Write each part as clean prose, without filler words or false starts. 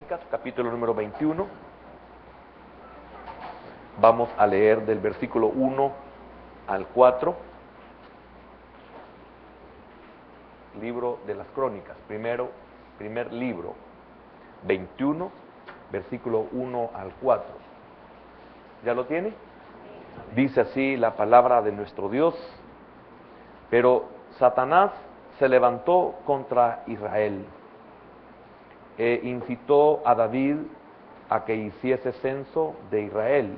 Capítulo número 21. Vamos a leer del versículo 1 al 4. Libro de las Crónicas, primer libro, 21, versículo 1 al 4. ¿Ya lo tiene? Dice así la palabra de nuestro Dios. Pero Satanás se levantó contra Israel e incitó a David a que hiciese censo de Israel.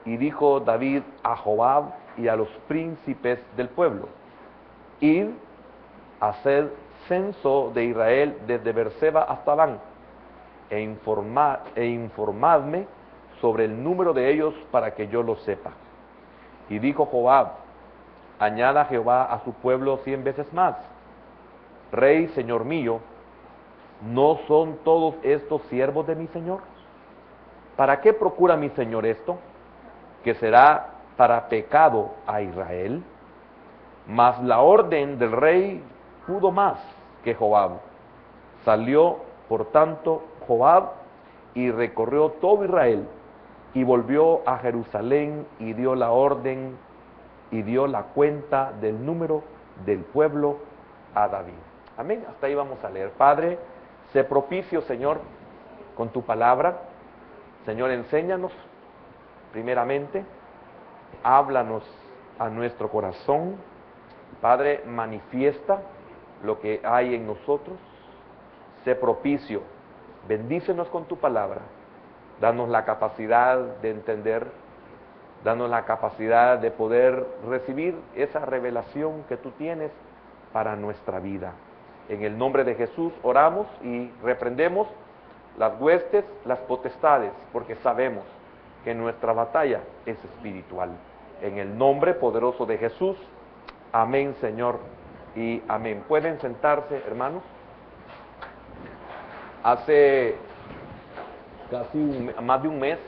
Y dijo David a Joab y a los príncipes del pueblo: id, haced censo de Israel desde Berseba hasta Dan, e informadme sobre el número de ellos para que yo lo sepa. Y dijo Joab: añada Jehová a su pueblo 100 veces más. Rey, señor mío, ¿no son todos estos siervos de mi señor? ¿Para qué procura mi señor esto? Que será para pecado a Israel. Mas la orden del rey pudo más que Joab. Salió, por tanto, Joab y recorrió todo Israel y volvió a Jerusalén y dio la orden y dio la cuenta del número del pueblo a David. Amén. Hasta ahí vamos a leer. Padre, sé propicio, Señor, con tu palabra. Señor, enséñanos primeramente, háblanos a nuestro corazón. Padre, manifiesta lo que hay en nosotros. Sé propicio, bendícenos con tu palabra. Danos la capacidad de entender, danos la capacidad de poder recibir esa revelación que tú tienes para nuestra vida. En el nombre de Jesús oramos y reprendemos las huestes, las potestades, porque sabemos que nuestra batalla es espiritual. En el nombre poderoso de Jesús, amén, Señor, y amén. ¿Pueden sentarse, hermanos? Hace casi más de un mes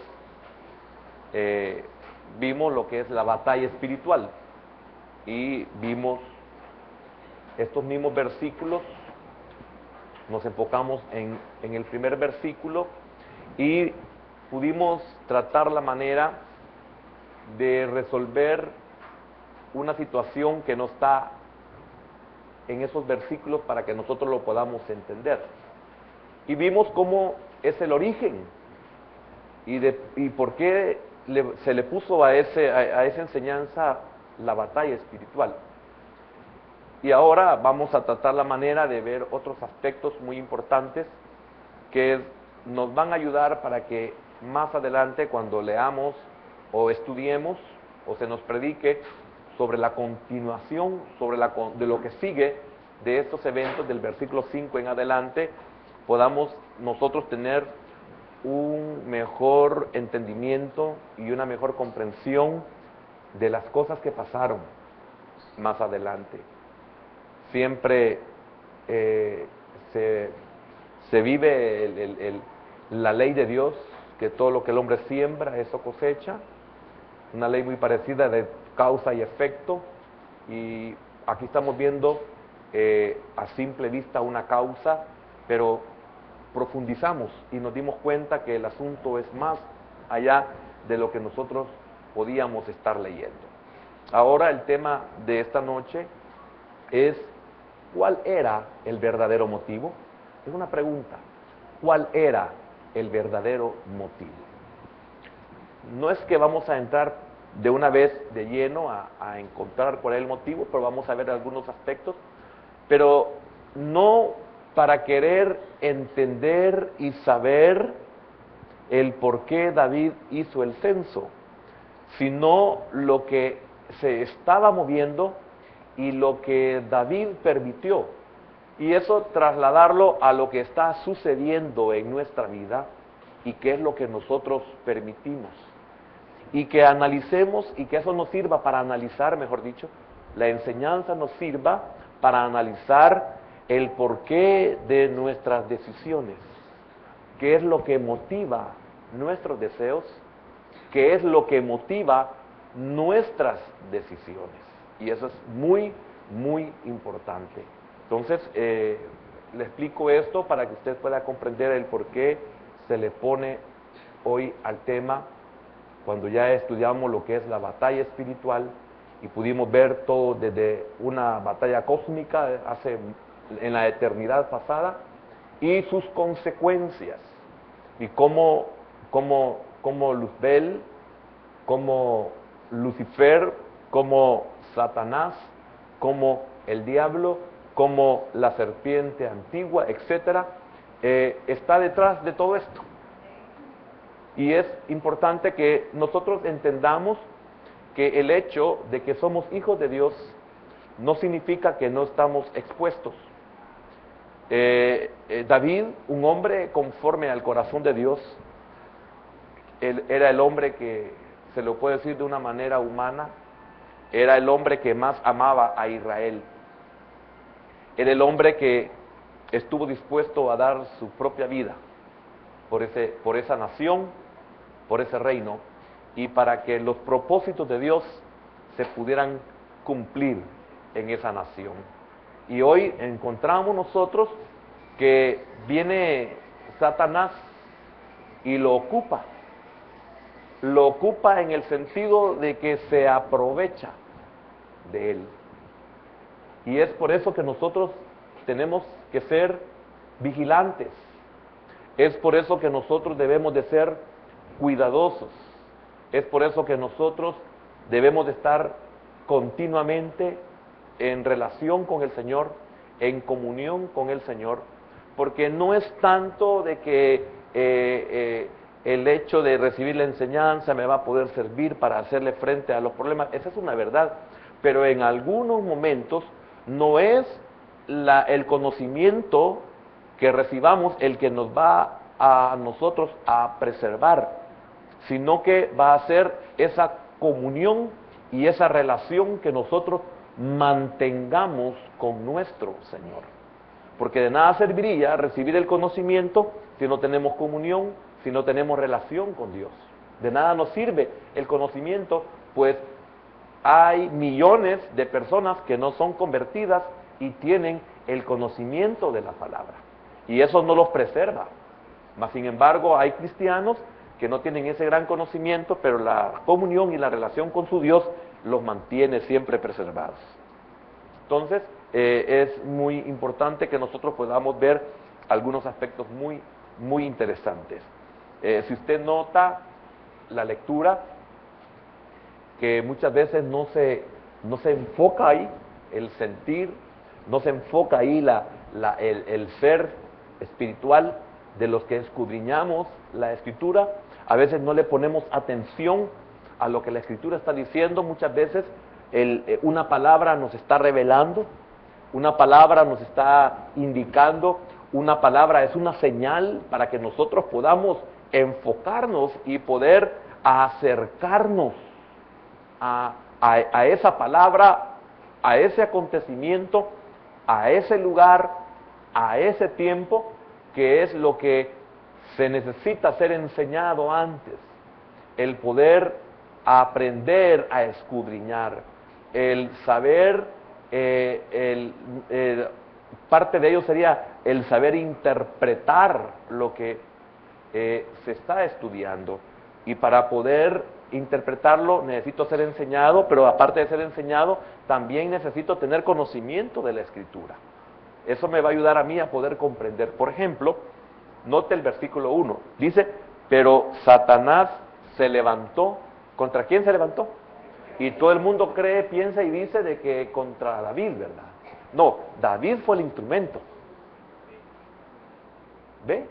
vimos lo que es la batalla espiritual y vimos estos mismos versículos. Nos enfocamos en el primer versículo y pudimos tratar la manera de resolver una situación que no está en esos versículos para que nosotros lo podamos entender. Y vimos cómo es el origen y por qué se le puso a esa enseñanza la batalla espiritual. Y ahora vamos a tratar la manera de ver otros aspectos muy importantes que nos van a ayudar para que más adelante, cuando leamos o estudiemos o se nos predique sobre la continuación, de lo que sigue de estos eventos del versículo 5 en adelante, podamos nosotros tener un mejor entendimiento y una mejor comprensión de las cosas que pasaron más adelante. Siempre se vive la ley de Dios, que todo lo que el hombre siembra, eso cosecha. Una ley muy parecida de causa y efecto. Y aquí estamos viendo a simple vista una causa, pero profundizamos y nos dimos cuenta que el asunto es más allá de lo que nosotros podíamos estar leyendo. Ahora el tema de esta noche es: ¿cuál era el verdadero motivo? Es una pregunta. ¿Cuál era el verdadero motivo? No es que vamos a entrar de una vez de lleno a encontrar cuál es el motivo, pero vamos a ver algunos aspectos, pero no para querer entender y saber el por qué David hizo el censo, sino lo que se estaba moviendo y lo que David permitió, y eso trasladarlo a lo que está sucediendo en nuestra vida y qué es lo que nosotros permitimos, y que analicemos y que eso nos sirva para analizar, mejor dicho, la enseñanza nos sirva para analizar el porqué de nuestras decisiones, qué es lo que motiva nuestros deseos, qué es lo que motiva nuestras decisiones. Y eso es muy, muy importante. Entonces, le explico esto para que usted pueda comprender el por qué se le pone hoy al tema cuando ya estudiamos lo que es la batalla espiritual y pudimos ver todo desde una batalla cósmica en la eternidad pasada y sus consecuencias y cómo Luzbel, como Lucifer, como Satanás, como el diablo, como la serpiente antigua, etcétera, está detrás de todo esto. Y es importante que nosotros entendamos que el hecho de que somos hijos de Dios no significa que no estamos expuestos. David, un hombre conforme al corazón de Dios, él era el hombre que, se lo puede decir de una manera humana, era el hombre que más amaba a Israel. Era el hombre que estuvo dispuesto a dar su propia vida por esa nación, por ese reino, y para que los propósitos de Dios se pudieran cumplir en esa nación. Y hoy encontramos nosotros que viene Satanás y lo ocupa en el sentido de que se aprovecha de él. Y es por eso que nosotros tenemos que ser vigilantes. Es por eso que nosotros debemos de ser cuidadosos. Es por eso que nosotros debemos de estar continuamente en relación con el Señor, en comunión con el Señor, porque no es tanto de que el hecho de recibir la enseñanza me va a poder servir para hacerle frente a los problemas. Esa es una verdad, pero en algunos momentos no es el conocimiento que recibamos el que nos va a nosotros a preservar, sino que va a ser esa comunión y esa relación que nosotros mantengamos con nuestro Señor. Porque de nada serviría recibir el conocimiento si no tenemos comunión, si no tenemos relación con Dios. De nada nos sirve el conocimiento, pues hay millones de personas que no son convertidas y tienen el conocimiento de la palabra. Y eso no los preserva. Mas, sin embargo, hay cristianos que no tienen ese gran conocimiento, pero la comunión y la relación con su Dios los mantiene siempre preservados. Entonces, es muy importante que nosotros podamos ver algunos aspectos muy interesantes. Si usted nota la lectura, que muchas veces no se enfoca ahí el sentir, no se enfoca ahí el ser espiritual de los que escudriñamos la Escritura. A veces no le ponemos atención a lo que la Escritura está diciendo. Muchas veces una palabra nos está revelando, una palabra nos está indicando, una palabra es una señal para que nosotros podamos enfocarnos y poder acercarnos a esa palabra, a ese acontecimiento, a ese lugar, a ese tiempo, que es lo que se necesita ser enseñado antes. El poder aprender a escudriñar, el saber, parte de ello sería el saber interpretar lo que se está estudiando. Y para poder interpretarlo necesito ser enseñado, pero aparte de ser enseñado, también necesito tener conocimiento de la Escritura. Eso me va a ayudar a mí a poder comprender. Por ejemplo, note el versículo 1. Dice, pero Satanás se levantó. ¿Contra quién se levantó? Y todo el mundo cree, piensa y dice de que contra David, ¿verdad? No, David fue el instrumento. ¿Ve?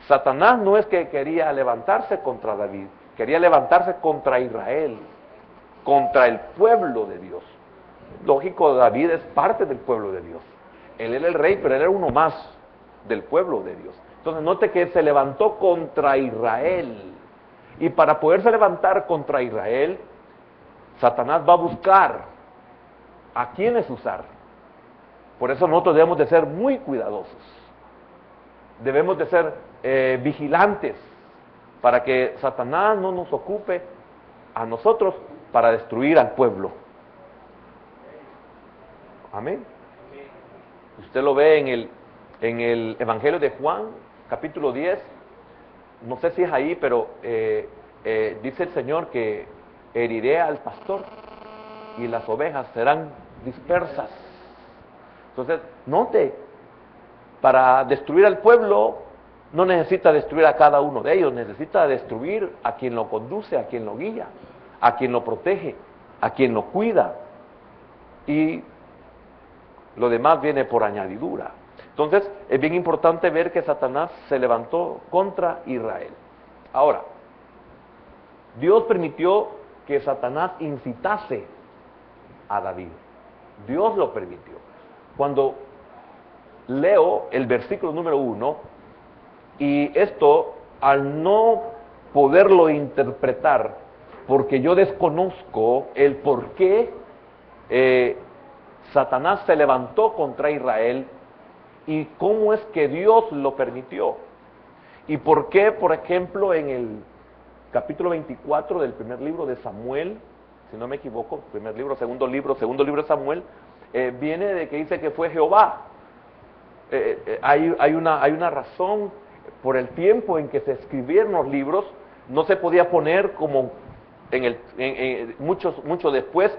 Satanás no es que quería levantarse contra David, quería levantarse contra Israel, contra el pueblo de Dios. Lógico, David es parte del pueblo de Dios. Él era el rey, pero él era uno más del pueblo de Dios. Entonces note que se levantó contra Israel. Y para poderse levantar contra Israel, Satanás va a buscar a quiénes usar. Por eso nosotros debemos de ser muy cuidadosos. Debemos de ser vigilantes para que Satanás no nos ocupe a nosotros para destruir al pueblo. Amén. Usted lo ve en el Evangelio de Juan, capítulo 10, no sé si es ahí, pero dice el Señor que heriré al pastor y las ovejas serán dispersas. Entonces, note, para destruir al pueblo no necesita destruir a cada uno de ellos, necesita destruir a quien lo conduce, a quien lo guía, a quien lo protege, a quien lo cuida, y lo demás viene por añadidura. Entonces, es bien importante ver que Satanás se levantó contra Israel. Ahora, Dios permitió que Satanás incitase a David. Dios lo permitió. Cuando leo el versículo número 1, y esto, al no poderlo interpretar, porque yo desconozco el por qué Satanás se levantó contra Israel y cómo es que Dios lo permitió. Y por qué, por ejemplo, en el capítulo 24 del primer libro de Samuel, si no me equivoco, segundo libro de Samuel, viene de que dice que fue Jehová. Hay una razón. Por el tiempo en que se escribieron los libros, no se podía poner como mucho después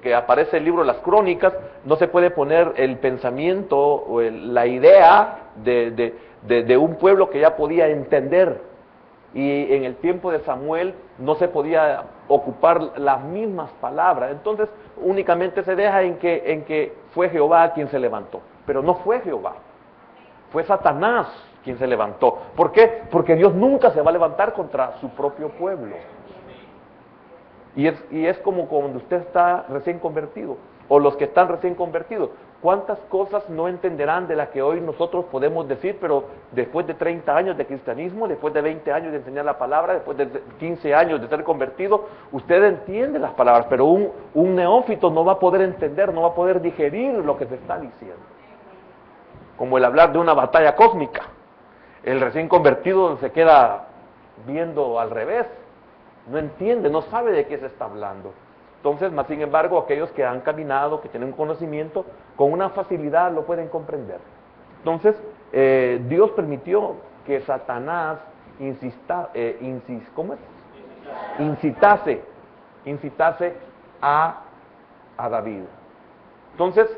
que aparece el libro de las crónicas, no se puede poner el pensamiento o la idea de un pueblo que ya podía entender. Y en el tiempo de Samuel no se podía ocupar las mismas palabras. Entonces únicamente se deja en que fue Jehová quien se levantó. Pero no fue Jehová, fue Satanás quien se levantó. ¿Por qué? Porque Dios nunca se va a levantar contra su propio pueblo. Y es como cuando usted está recién convertido, o los que están recién convertidos. ¿Cuántas cosas no entenderán de las que hoy nosotros podemos decir, pero después de 30 años de cristianismo, después de 20 años de enseñar la palabra, después de 15 años de ser convertido, usted entiende las palabras, pero un neófito no va a poder entender, no va a poder digerir lo que se está diciendo. Como el hablar de una batalla cósmica. El recién convertido se queda viendo al revés, no entiende, no sabe de qué se está hablando. Entonces, más sin embargo, aquellos que han caminado, que tienen un conocimiento, con una facilidad lo pueden comprender. Entonces, Dios permitió que Satanás incitase a David. Entonces,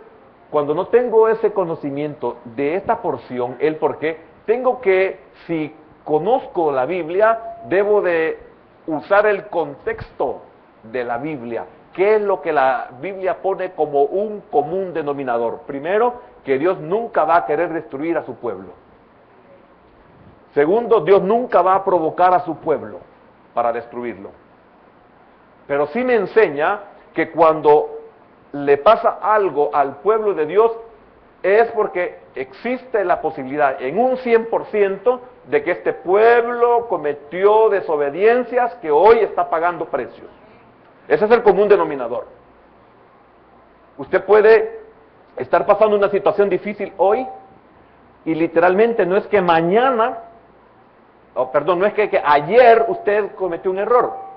cuando no tengo ese conocimiento de esta porción, el por qué, tengo que, si conozco la Biblia, debo de usar el contexto de la Biblia. ¿Qué es lo que la Biblia pone como un común denominador? Primero, que Dios nunca va a querer destruir a su pueblo. Segundo, Dios nunca va a provocar a su pueblo para destruirlo. Pero sí me enseña que cuando le pasa algo al pueblo de Dios, es porque existe la posibilidad en un 100% de que este pueblo cometió desobediencias que hoy está pagando precios. Ese es el común denominador. Usted puede estar pasando una situación difícil hoy y literalmente no es que mañana, no es que ayer usted cometió un error.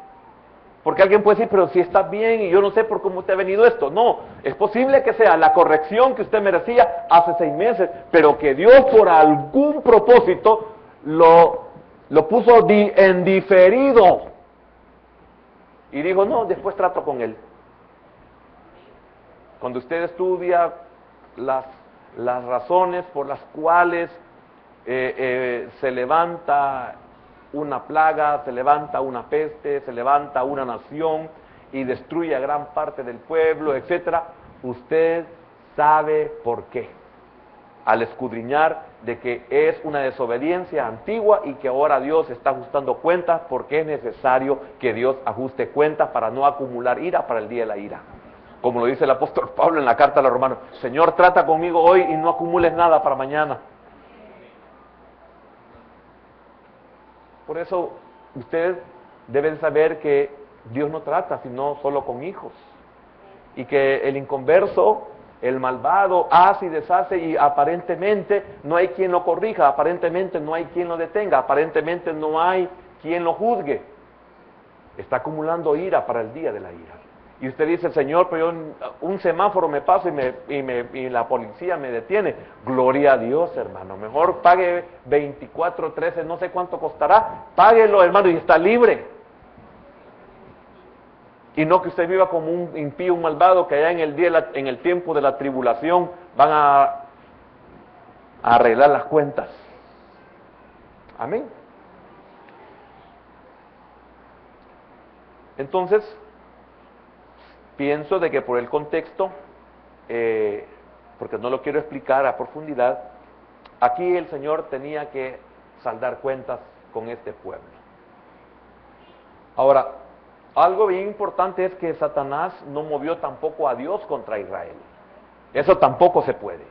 Porque alguien puede decir, pero si está bien y yo no sé por cómo te ha venido esto. No, es posible que sea la corrección que usted merecía hace 6 meses, pero que Dios por algún propósito lo puso en diferido. Y dijo, no, después trato con él. Cuando usted estudia las razones por las cuales se levanta una plaga, se levanta una peste, se levanta una nación y destruye a gran parte del pueblo, etcétera, usted sabe por qué. Al escudriñar de que es una desobediencia antigua y que ahora Dios está ajustando cuentas, porque es necesario que Dios ajuste cuentas para no acumular ira para el día de la ira. Como lo dice el apóstol Pablo en la carta a los Romanos, Señor, trata conmigo hoy y no acumules nada para mañana. Por eso ustedes deben saber que Dios no trata sino solo con hijos. Y que el inconverso, el malvado, hace y deshace y aparentemente no hay quien lo corrija, aparentemente no hay quien lo detenga, aparentemente no hay quien lo juzgue. Está acumulando ira para el día de la ira. Y usted dice, Señor, pero yo un semáforo me paso y la policía me detiene. Gloria a Dios, hermano. Mejor pague 24, 13, no sé cuánto costará. Páguelo, hermano, y está libre. Y no que usted viva como un impío, un malvado, que allá en el tiempo de la tribulación van a arreglar las cuentas. Amén. Entonces, pienso de que por el contexto, porque no lo quiero explicar a profundidad, aquí el Señor tenía que saldar cuentas con este pueblo. Ahora, algo bien importante es que Satanás no movió tampoco a Dios contra Israel. Eso tampoco se puede.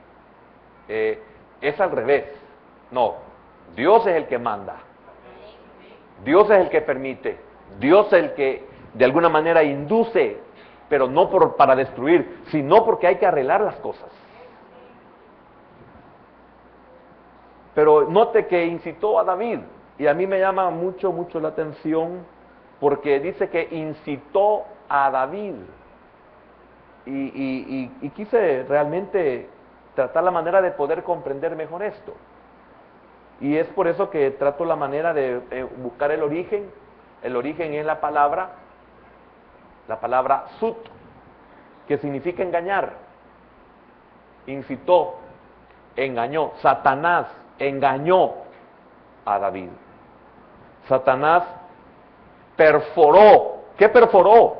Es al revés. No, Dios es el que manda. Dios es el que permite. Dios es el que de alguna manera induce, pero no para destruir, sino porque hay que arreglar las cosas. Pero note que incitó a David, y a mí me llama mucho la atención, porque dice que incitó a David. Y quise realmente tratar la manera de poder comprender mejor esto. Y es por eso que trato la manera de buscar el origen. El origen es la palabra sut, que significa engañar. Incitó, engañó. Satanás engañó a David. Satanás perforó. ¿Qué perforó?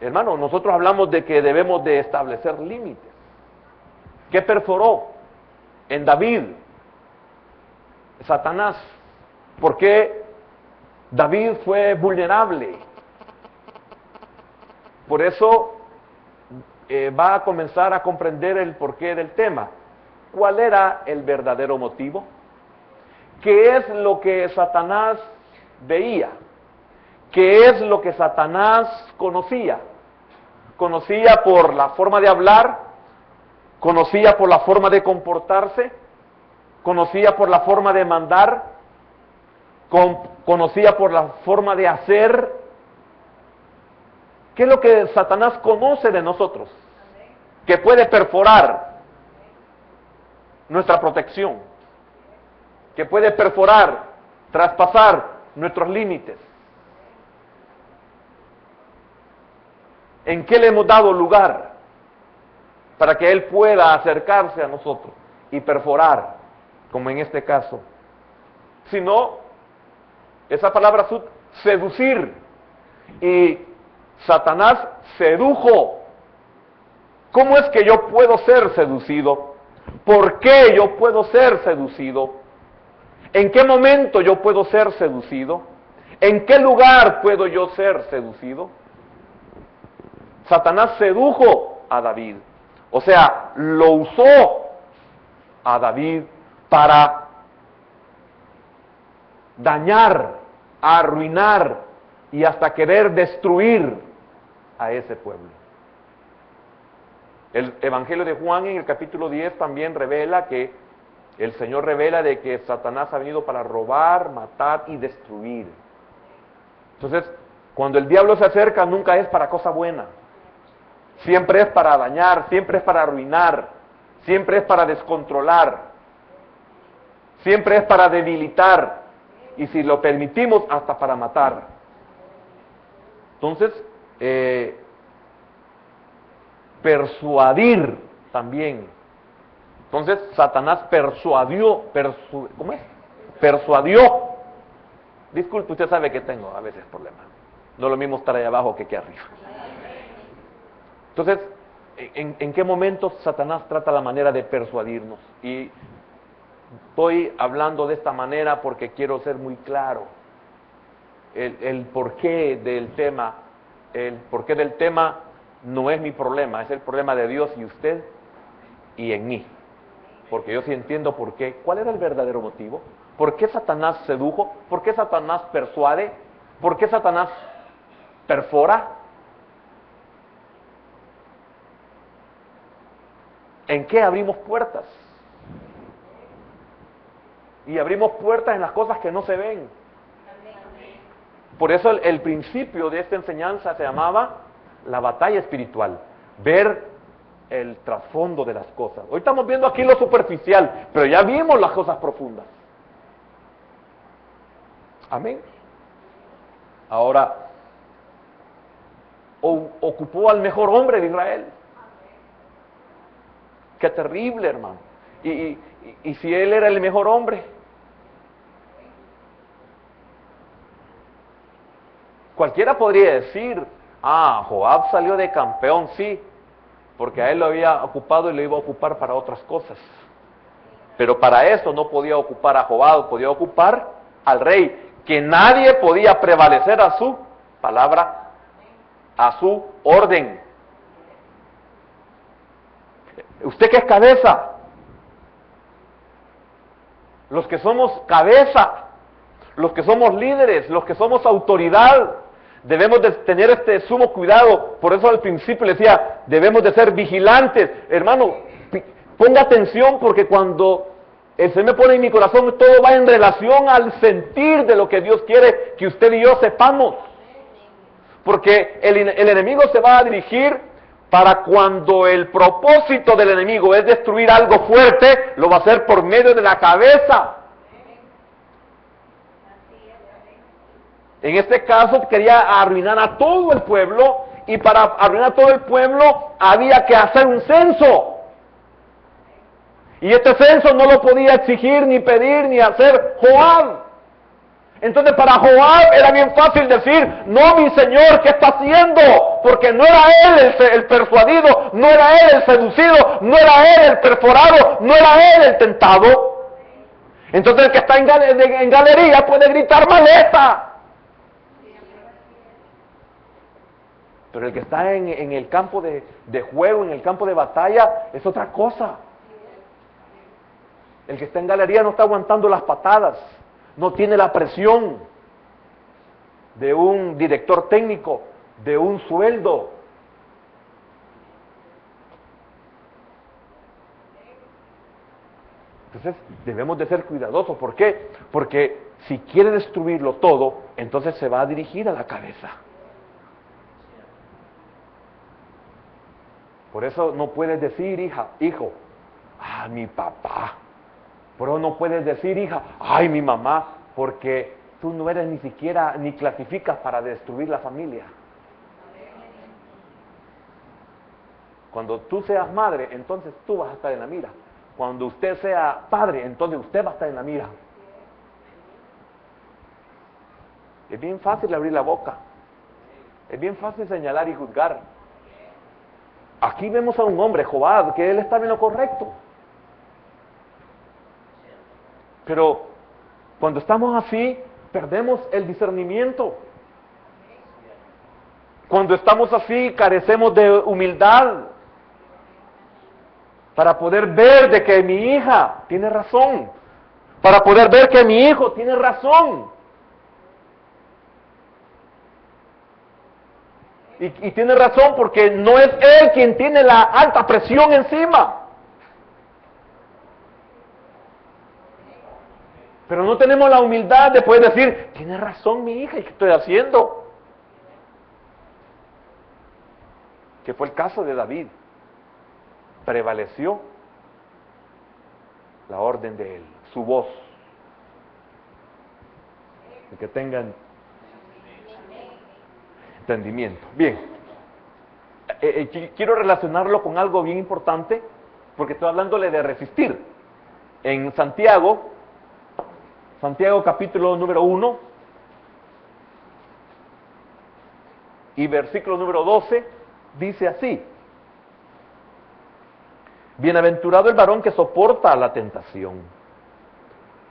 Hermano, nosotros hablamos de que debemos de establecer límites. ¿Qué perforó en David? Satanás. ¿Por qué David fue vulnerable? Por eso va a comenzar a comprender el porqué del tema. ¿Cuál era el verdadero motivo? ¿Qué es lo que Satanás veía? ¿Qué es lo que Satanás conocía? Conocía por la forma de hablar, conocía por la forma de comportarse, conocía por la forma de mandar, conocía por la forma de hacer. ¿Qué es lo que Satanás conoce de nosotros? Que puede perforar nuestra protección, que puede perforar, traspasar nuestros límites. ¿En qué le hemos dado lugar para que Él pueda acercarse a nosotros y perforar, como en este caso? Si no, esa palabra seducir, y Satanás sedujo. ¿Cómo es que yo puedo ser seducido? ¿Por qué yo puedo ser seducido? ¿En qué momento yo puedo ser seducido? ¿En qué lugar puedo yo ser seducido? Satanás sedujo a David, o sea, lo usó a David para dañar, arruinar y hasta querer destruir a ese pueblo. El Evangelio de Juan en el capítulo 10 también revela que el Señor revela de que Satanás ha venido para robar, matar y destruir. Entonces, cuando el diablo se acerca, nunca es para cosa buena. Siempre es para dañar, siempre es para arruinar, siempre es para descontrolar, siempre es para debilitar y si lo permitimos, hasta para matar. Entonces, persuadir también. Entonces, Satanás persuadió. Disculpe, usted sabe que tengo a veces problemas. No es lo mismo estar ahí abajo que aquí arriba. Entonces, ¿en qué momento Satanás trata la manera de persuadirnos? Y estoy hablando de esta manera porque quiero ser muy claro. El porqué del tema, no es mi problema, es el problema de Dios y usted y en mí. Porque yo sí entiendo por qué. ¿Cuál era el verdadero motivo? ¿Por qué Satanás sedujo? ¿Por qué Satanás persuade? ¿Por qué Satanás perfora? ¿En qué abrimos puertas? Y abrimos puertas en las cosas que no se ven. Por eso el principio de esta enseñanza se llamaba la batalla espiritual. Ver el trasfondo de las cosas. Hoy estamos viendo aquí lo superficial, pero ya vimos las cosas profundas. Amén. Ahora, ocupó al mejor hombre de Israel. Qué terrible, hermano. Y si él era el mejor hombre, cualquiera podría decir, Joab salió de campeón, sí, porque a él lo había ocupado y lo iba a ocupar para otras cosas. Pero para eso no podía ocupar a Joab, podía ocupar al rey, que nadie podía prevalecer a su palabra, a su orden. ¿Usted qué es cabeza? Los que somos cabeza, los que somos líderes, los que somos autoridad, debemos de tener este sumo cuidado. Por eso al principio le decía, debemos de ser vigilantes. Hermano, ponga atención, porque cuando el Señor me pone en mi corazón, todo va en relación al sentir de lo que Dios quiere que usted y yo sepamos. Porque el enemigo se va a dirigir para cuando el propósito del enemigo es destruir algo fuerte, lo va a hacer por medio de la cabeza. En este caso quería arruinar a todo el pueblo, y para arruinar a todo el pueblo había que hacer un censo. Y este censo no lo podía exigir, ni pedir, ni hacer Joab. Entonces para Joab era bien fácil decir, no, mi señor, ¿qué está haciendo? Porque no era él el persuadido, no era él el seducido, no era él el perforado, no era él el tentado. Entonces el que está en galería puede gritar maleta. Pero el que está en el campo de juego, en el campo de batalla, es otra cosa. El que está en galería no está aguantando las patadas, no tiene la presión de un director técnico, de un sueldo. Entonces debemos de ser cuidadosos. ¿Por qué? Porque si quiere destruirlo todo, entonces se va a dirigir a la cabeza. Por eso no puedes decir, hijo, mi papá. Por eso no puedes decir, hija, mi mamá, porque tú no eres ni siquiera, ni clasificas para destruir la familia. Cuando tú seas madre, entonces tú vas a estar en la mira. Cuando usted sea padre, entonces usted va a estar en la mira. Es bien fácil abrir la boca. Es bien fácil señalar y juzgar. Aquí vemos a un hombre, Joab, que él estaba en lo correcto. Pero cuando estamos así, perdemos el discernimiento. Cuando estamos así, carecemos de humildad para poder ver de que mi hija tiene razón, para poder ver que mi hijo tiene razón. Y tiene razón porque no es él quien tiene la alta presión encima. Pero no tenemos la humildad de poder decir, tiene razón mi hija, ¿y qué estoy haciendo? Que fue el caso de David. Prevaleció la orden de él, su voz. Y que tengan entendimiento. Bien. Quiero relacionarlo con algo bien importante, porque estoy hablándole de resistir. En Santiago capítulo número 1 y versículo número 12, dice así: bienaventurado el varón que soporta la tentación,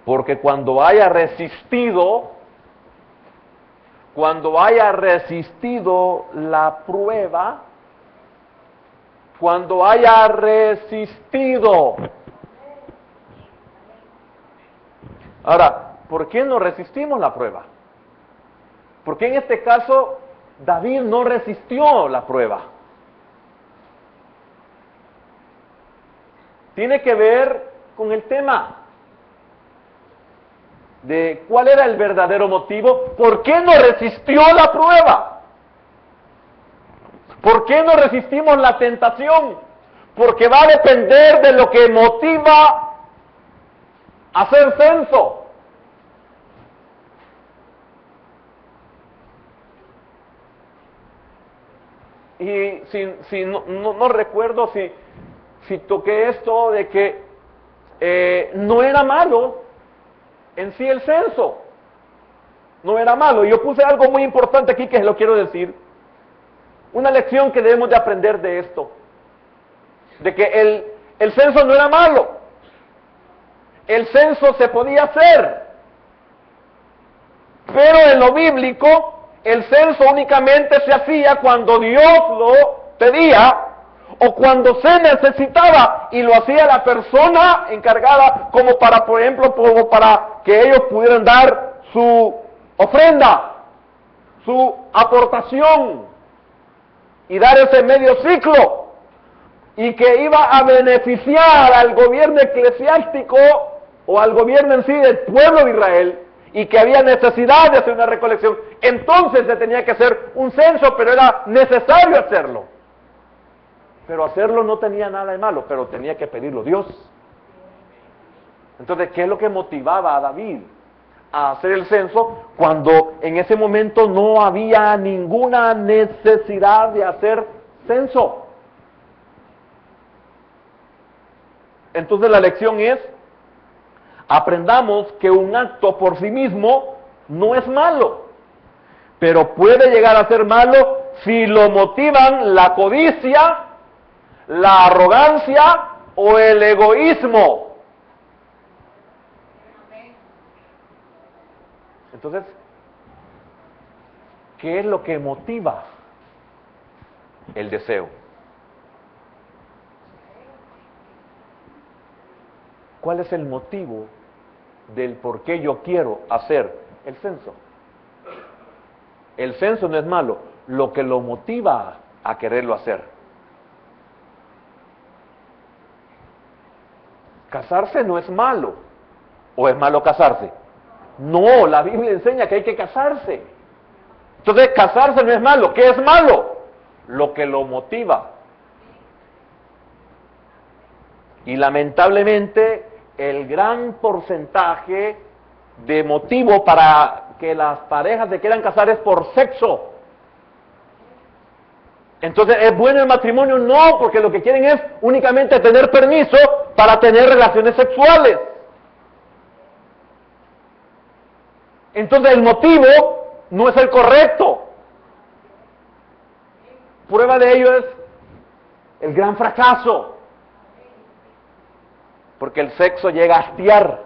porque cuando haya resistido la prueba, cuando haya resistido. Ahora, ¿por qué no resistimos la prueba? ¿Por qué en este caso David no resistió la prueba? Tiene que ver con el tema. de cuál era el verdadero motivo, ¿por qué no resistió la prueba? ¿Por qué no resistimos la tentación? Porque va a depender de lo que motiva a hacer censo. Y si no recuerdo si toqué esto de que no era malo en sí el censo. No era malo. Yo puse algo muy importante aquí que lo quiero decir. Una lección que debemos de aprender de esto. De que el censo no era malo. El censo se podía hacer. Pero en lo bíblico, el censo únicamente se hacía cuando Dios lo pedía o cuando se necesitaba, y lo hacía la persona encargada, como para, por ejemplo, como para que ellos pudieran dar su ofrenda, su aportación y dar ese medio ciclo, y que iba a beneficiar al gobierno eclesiástico o al gobierno en sí del pueblo de Israel, y que había necesidad de hacer una recolección. Entonces se tenía que hacer un censo, pero era necesario hacerlo. Pero hacerlo no tenía nada de malo, pero tenía que pedirlo Dios. Entonces, ¿qué es lo que motivaba a David a hacer el censo cuando en ese momento no había ninguna necesidad de hacer censo? Entonces la lección es: aprendamos que un acto por sí mismo no es malo, pero puede llegar a ser malo si lo motivan la codicia, la arrogancia o el egoísmo. Entonces, ¿qué es lo que motiva el deseo? ¿Cuál es el motivo del por qué yo quiero hacer el censo? El censo no es malo, lo que lo motiva a quererlo hacer. Casarse no es malo, ¿o es malo casarse? No, la Biblia enseña que hay que casarse. Entonces, casarse no es malo. ¿Qué es malo? Lo que lo motiva. Y lamentablemente, el gran porcentaje de motivo para que las parejas se quieran casar es por sexo. Entonces, ¿es bueno el matrimonio? No, porque lo que quieren es únicamente tener permiso para tener relaciones sexuales. Entonces, el motivo no es el correcto. Prueba de ello es el gran fracaso. Porque el sexo llega a hastiar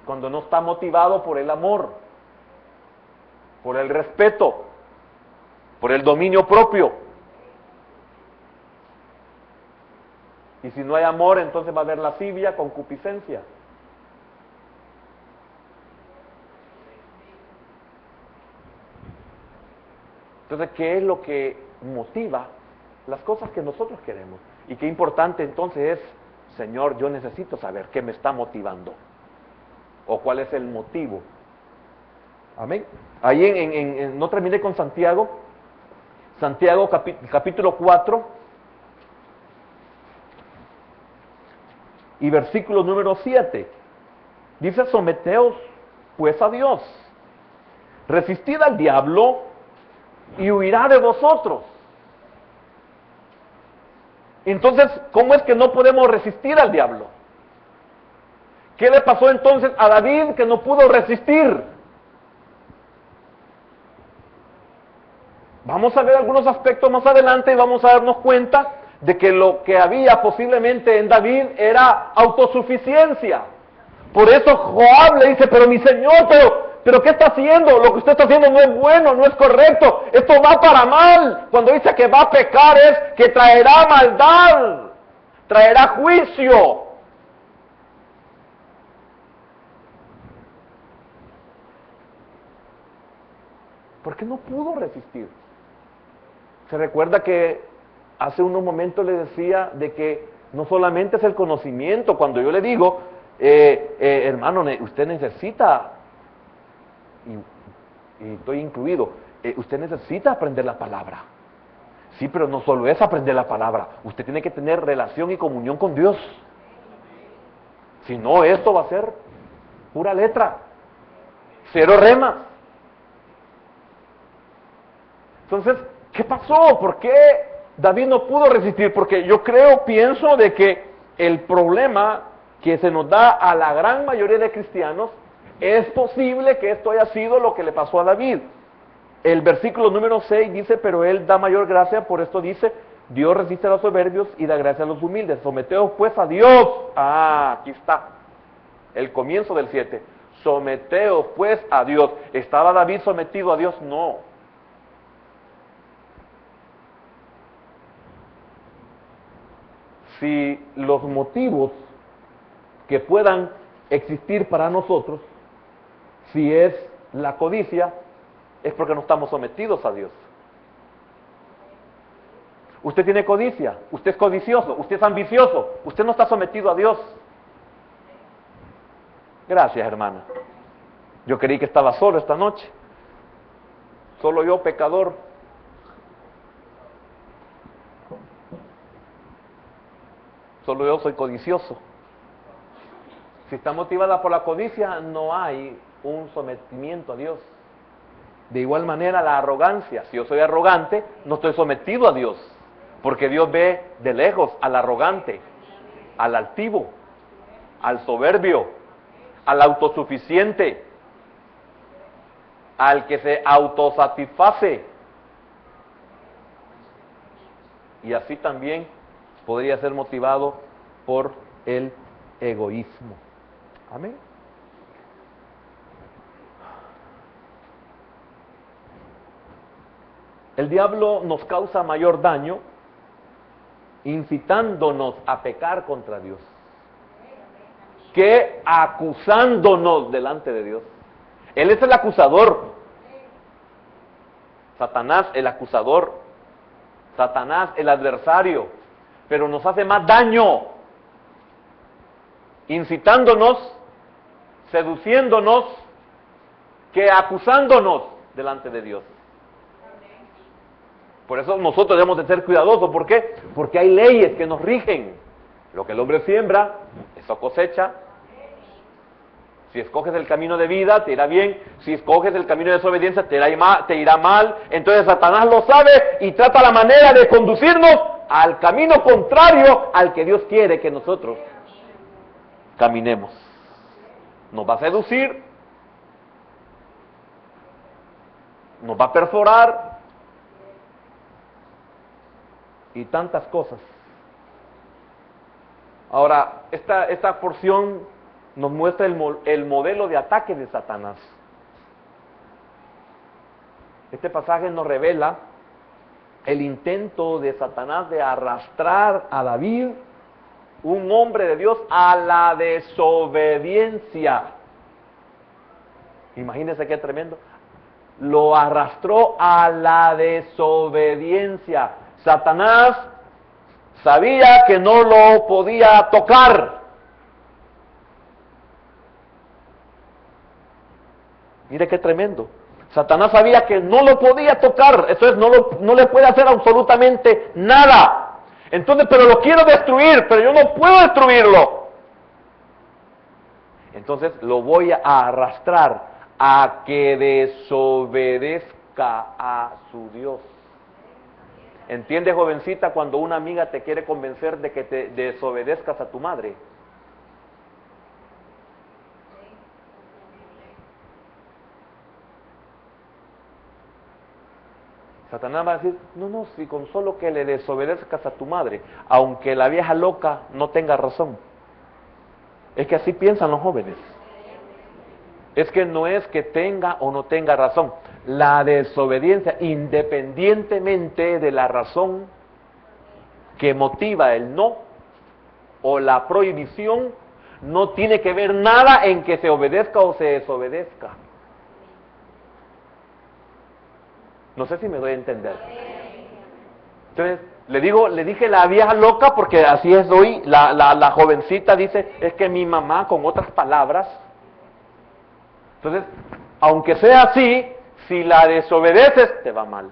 cuando no está motivado por el amor, por el respeto, por el dominio propio. Y si no hay amor, entonces va a haber lascivia, concupiscencia. Entonces, ¿qué es lo que motiva las cosas que nosotros queremos? Y qué importante entonces es: Señor, yo necesito saber qué me está motivando, o cuál es el motivo. Amén. Ahí no terminé con Santiago. Santiago capítulo 4 y versículo número 7. Dice: someteos pues a Dios, resistid al diablo y huirá de vosotros. Entonces, ¿cómo es que no podemos resistir al diablo? ¿Qué le pasó entonces a David que no pudo resistir? Vamos a ver algunos aspectos más adelante y vamos a darnos cuenta de que lo que había posiblemente en David era autosuficiencia. Por eso Joab le dice: pero mi señor, pero ¿qué está haciendo? Lo que usted está haciendo no es bueno, no es correcto, esto va para mal. Cuando dice que va a pecar es que traerá maldad, traerá juicio. ¿Por qué no pudo resistir? Se recuerda que hace unos momentos le decía de que no solamente es el conocimiento. Cuando yo le digo hermano, usted necesita, y estoy incluido, usted necesita aprender la palabra. Sí, pero no solo es aprender la palabra, usted tiene que tener relación y comunión con Dios. Si no, esto va a ser pura letra, cero rema. Entonces, ¿qué pasó? ¿Por qué David no pudo resistir? Porque yo pienso de que el problema que se nos da a la gran mayoría de cristianos, es posible que esto haya sido lo que le pasó a David. El versículo número 6 dice, pero él da mayor gracia, por esto dice, Dios resiste a los soberbios y da gracia a los humildes. Someteos pues a Dios. Aquí está, el comienzo del 7. Someteos pues a Dios. ¿Estaba David sometido a Dios? No. Si los motivos que puedan existir para nosotros, si es la codicia, es porque no estamos sometidos a Dios. Usted tiene codicia, usted es codicioso, usted es ambicioso, usted no está sometido a Dios. Gracias, hermana. Yo creí que estaba solo esta noche. Solo yo, pecador. Solo yo soy codicioso. Si está motivada por la codicia, no hay un sometimiento a Dios. De igual manera, la arrogancia. Si yo soy arrogante, no estoy sometido a Dios. Porque Dios ve de lejos al arrogante, al altivo, al soberbio, al autosuficiente, al que se autosatisface. Y así también podría ser motivado por el egoísmo. Amén. El diablo nos causa mayor daño incitándonos a pecar contra Dios que acusándonos delante de Dios. Él es el acusador. Satanás el acusador. Satanás el adversario. Pero nos hace más daño incitándonos, seduciéndonos, que acusándonos delante de Dios. Por eso nosotros debemos de ser cuidadosos. ¿Por qué? Porque hay leyes que nos rigen. Lo que el hombre siembra, eso cosecha. Si escoges el camino de vida, te irá bien. Si escoges el camino de desobediencia, te irá mal. Entonces Satanás lo sabe y trata la manera de conducirnos al camino contrario al que Dios quiere que nosotros caminemos. Nos va a seducir, nos va a perforar y tantas cosas. Ahora, esta porción nos muestra el modelo de ataque de Satanás. Este pasaje nos revela el intento de Satanás de arrastrar a David, un hombre de Dios, a la desobediencia. Imagínense qué tremendo. Lo arrastró a la desobediencia. Satanás sabía que no lo podía tocar. Mire qué tremendo. Satanás sabía que no lo podía tocar, eso es, no le puede hacer absolutamente nada. Entonces, pero lo quiero destruir, pero yo no puedo destruirlo. Entonces lo voy a arrastrar a que desobedezca a su Dios. ¿Entiendes, jovencita, cuando una amiga te quiere convencer de que te desobedezcas a tu madre? Satanás va a decir, no, si con solo que le desobedezcas a tu madre, aunque la vieja loca no tenga razón. Es que así piensan los jóvenes. Es que no es que tenga o no tenga razón. La desobediencia, independientemente de la razón que motiva el no o la prohibición, no tiene que ver nada en que se obedezca o se desobedezca. No sé si me doy a entender. Entonces, Le dije la vieja loca porque así es hoy. La jovencita dice, es que mi mamá, con otras palabras. Entonces, aunque sea así, si la desobedeces, te va mal.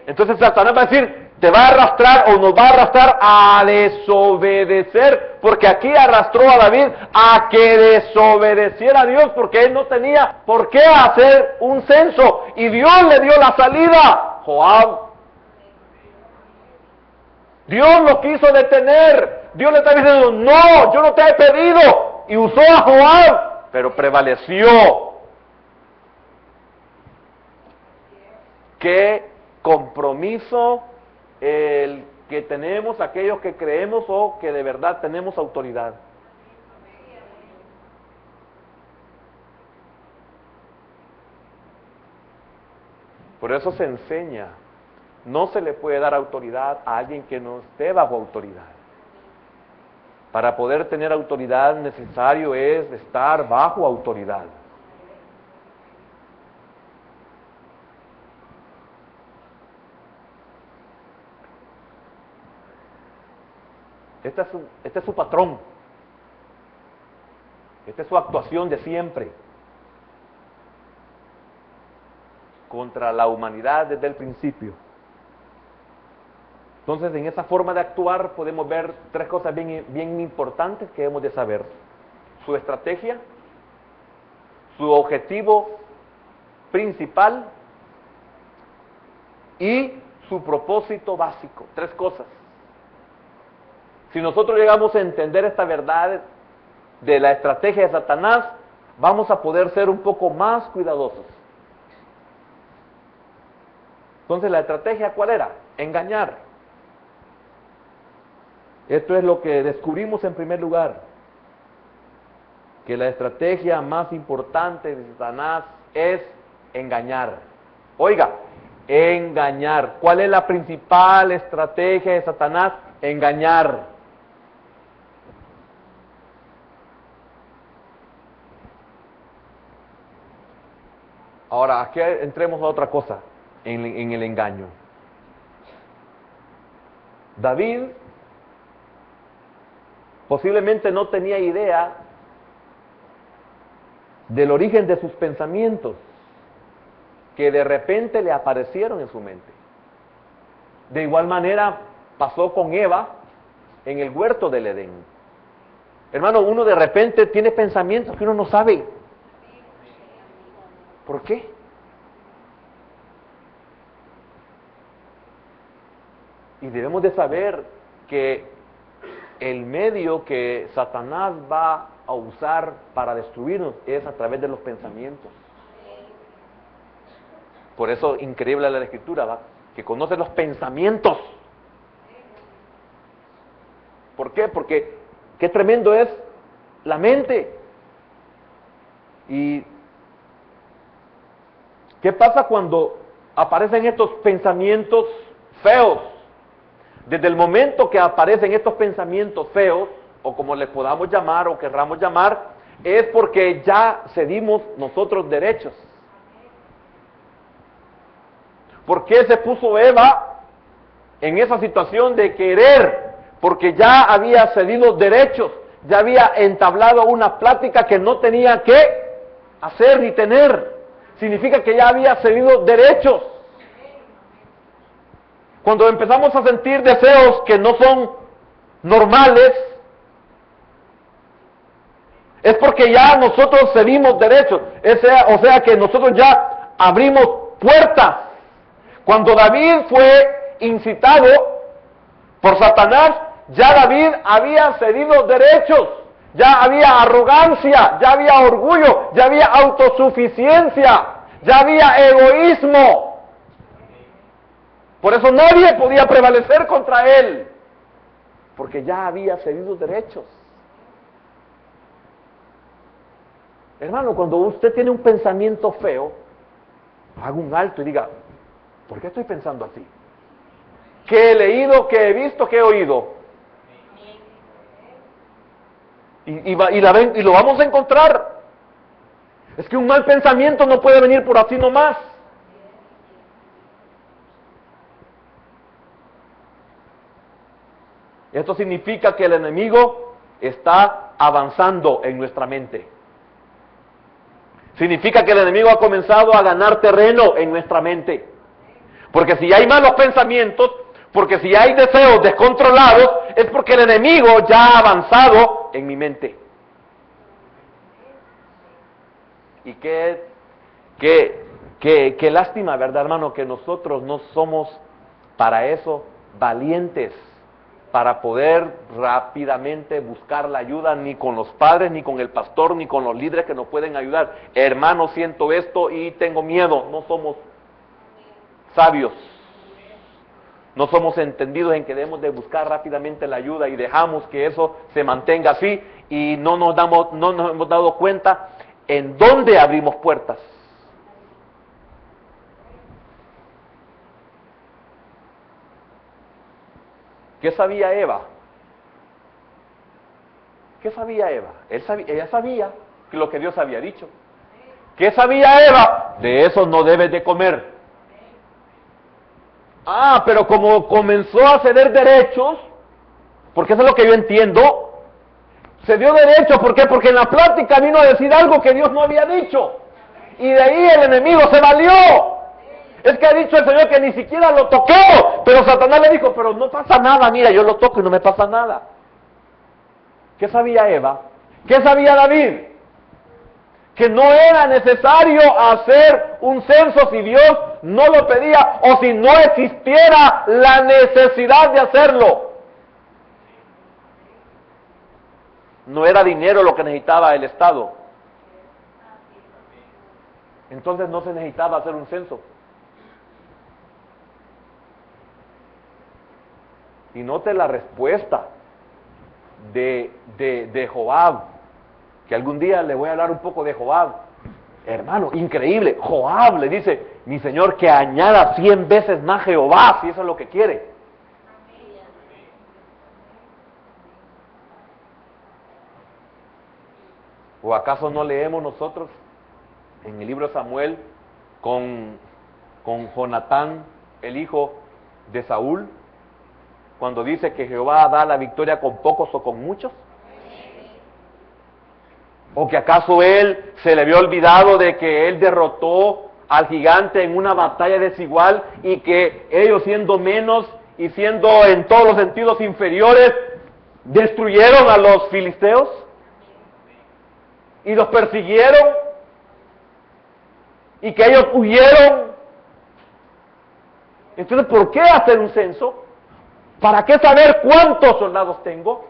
Entonces Satanás va a decir, te va a arrastrar o nos va a arrastrar a desobedecer, porque aquí arrastró a David a que desobedeciera a Dios, porque él no tenía por qué hacer un censo, y Dios le dio la salida. Joab, Dios lo quiso detener, Dios le está diciendo, no, yo no te he pedido, y usó a Joab, pero prevaleció. ¿Qué compromiso el que tenemos aquellos que creemos o que de verdad tenemos autoridad? Por eso se enseña, no se le puede dar autoridad a alguien que no esté bajo autoridad. Para poder tener autoridad necesario es estar bajo autoridad. Este es su patrón. Esta es su actuación de siempre contra la humanidad desde el principio. Entonces, en esa forma de actuar podemos ver tres cosas bien importantes que hemos de saber. Su estrategia, su objetivo principal y su propósito básico. Tres cosas. Si nosotros llegamos a entender esta verdad de la estrategia de Satanás, vamos a poder ser un poco más cuidadosos. Entonces, ¿la estrategia cuál era? Engañar. Esto es lo que descubrimos en primer lugar, que la estrategia más importante de Satanás es engañar. Oiga, engañar. ¿Cuál es la principal estrategia de Satanás? Engañar. Ahora, aquí entremos a otra cosa, en el engaño. David posiblemente no tenía idea del origen de sus pensamientos, que de repente le aparecieron en su mente. De igual manera pasó con Eva en el huerto del Edén. Hermano, uno de repente tiene pensamientos que uno no sabe. ¿Por qué? Y debemos de saber que el medio que Satanás va a usar para destruirnos es a través de los pensamientos. Por eso, increíble la Escritura, ¿va? Que conoce los pensamientos. ¿Por qué? Porque qué tremendo es la mente. Y ¿qué pasa cuando aparecen estos pensamientos feos? Desde el momento que aparecen estos pensamientos feos, o como les podamos llamar o querramos llamar, es porque ya cedimos nosotros derechos. ¿Por qué se puso Eva en esa situación de querer? Porque ya había cedido derechos, ya había entablado una plática que no tenía que hacer ni tener. Significa que ya había cedido derechos. Cuando empezamos a sentir deseos que no son normales, es porque ya nosotros cedimos derechos. O sea que nosotros ya abrimos puertas. Cuando David fue incitado por Satanás, ya David había cedido derechos, ya había arrogancia, ya había orgullo, ya había autosuficiencia, ya había egoísmo. Por eso nadie podía prevalecer contra él, porque ya había cedido derechos. Hermano, cuando usted tiene un pensamiento feo, haga un alto y diga, ¿por qué estoy pensando así? ¿Qué he leído, qué he visto, qué he oído? Y lo vamos a encontrar. Es que un mal pensamiento no puede venir por así nomás. Esto significa que el enemigo está avanzando en nuestra mente. Significa que el enemigo ha comenzado a ganar terreno en nuestra mente. Porque si hay malos pensamientos, porque si hay deseos descontrolados, es porque el enemigo ya ha avanzado en mi mente. Y qué lástima, ¿verdad, hermano? Que nosotros no somos para eso valientes, para poder rápidamente buscar la ayuda, ni con los padres, ni con el pastor, ni con los líderes que nos pueden ayudar. Hermano, siento esto y tengo miedo. No somos sabios. No somos entendidos en que debemos de buscar rápidamente la ayuda y dejamos que eso se mantenga así y no nos hemos dado cuenta en dónde abrimos puertas. ¿Qué sabía Eva? ¿Qué sabía Eva? Ella sabía lo que Dios había dicho. ¿Qué sabía Eva? De eso no debes de comer. Ah, pero como comenzó a ceder derechos, porque eso es lo que yo entiendo, se dio derecho, ¿por qué? Porque en la plática vino a decir algo que Dios no había dicho. Y de ahí el enemigo se valió. Es que ha dicho el Señor que ni siquiera lo tocó, pero Satanás le dijo, pero no pasa nada, mira, yo lo toco y no me pasa nada. ¿Qué sabía Eva? ¿Qué sabía David? Que no era necesario hacer un censo si Dios no lo pedía o si no existiera la necesidad de hacerlo. No era dinero lo que necesitaba el Estado. Entonces no se necesitaba hacer un censo. Y note la respuesta de Joab, que algún día le voy a hablar un poco de Joab. Hermano, increíble. Joab le dice, mi Señor, que añada 100 veces más Jehová, si eso es lo que quiere. ¿O acaso no leemos nosotros en el libro de Samuel con Jonatán, el hijo de Saúl, cuando dice que Jehová da la victoria con pocos o con muchos? ¿O que acaso él se le había olvidado de que él derrotó al gigante en una batalla desigual y que ellos, siendo menos y siendo en todos los sentidos inferiores, destruyeron a los filisteos y los persiguieron y que ellos huyeron? Entonces, ¿por qué hacer un censo? ¿Para qué saber cuántos soldados tengo?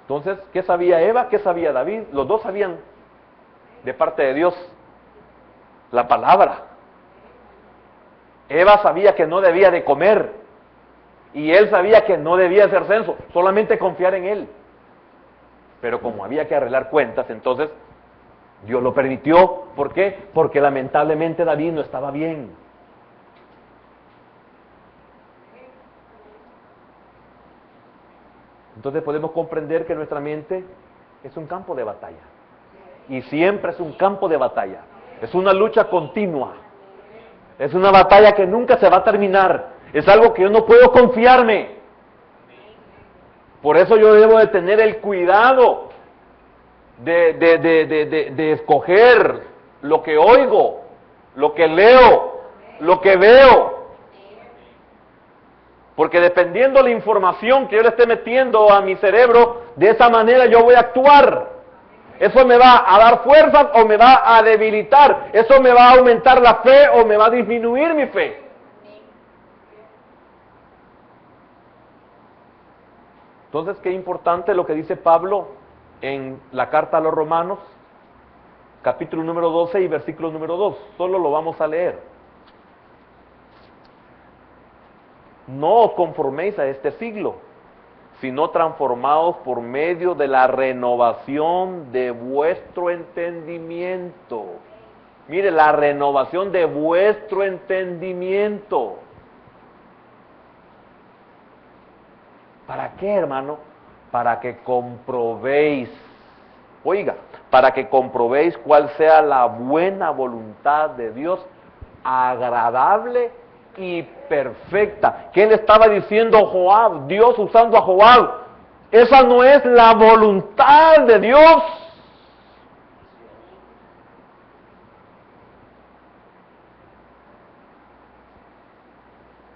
Entonces, ¿qué sabía Eva? ¿Qué sabía David? Los dos sabían de parte de Dios la palabra. Eva sabía que no debía de comer y él sabía que no debía hacer censo, solamente confiar en él. Pero como había que arreglar cuentas, entonces Dios lo permitió. ¿Por qué? Porque lamentablemente David no estaba bien. Entonces podemos comprender que nuestra mente es un campo de batalla. Y siempre es un campo de batalla. Es una lucha continua. Es una batalla que nunca se va a terminar. Es algo que yo no puedo confiarme. Por eso yo debo de tener el cuidado de escoger lo que oigo, lo que leo, lo que veo. Porque dependiendo de la información que yo le esté metiendo a mi cerebro, de esa manera yo voy a actuar. Eso me va a dar fuerzas o me va a debilitar. Eso me va a aumentar la fe o me va a disminuir mi fe. Entonces, qué importante lo que dice Pablo en la carta a los Romanos, capítulo número 12 y versículo número 2. Solo lo vamos a leer. No os conforméis a este siglo, sino transformados por medio de la renovación de vuestro entendimiento. Mire, la renovación de vuestro entendimiento. ¿Para qué, hermano? Para que comprobéis Oiga, para que comprobéis cuál sea la buena voluntad de Dios, agradable y perfecta. ¿Qué le estaba diciendo Joab? Dios usando a Joab. Esa no es la voluntad de Dios.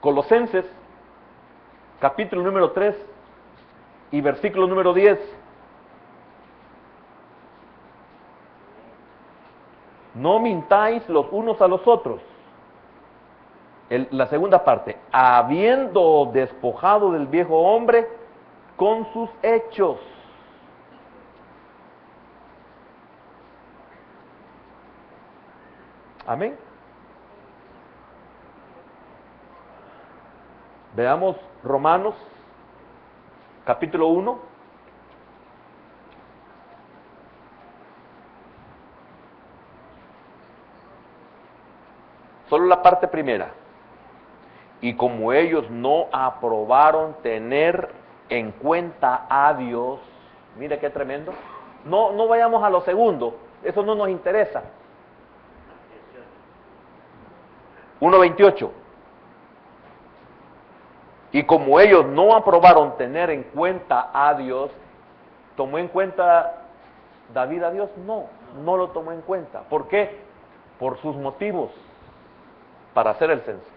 Colosenses, capítulo número 3 y versículo número 10. No mintáis los unos a los otros. La segunda parte, habiendo despojado del viejo hombre con sus hechos. Amén. Veamos Romanos, capítulo 1. Solo la parte primera. Y como ellos no aprobaron tener en cuenta a Dios, mire qué tremendo. No vayamos a lo segundo, eso no nos interesa. 1:28. Y como ellos no aprobaron tener en cuenta a Dios, ¿tomó en cuenta David a Dios? No lo tomó en cuenta. ¿Por qué? Por sus motivos para hacer el censo.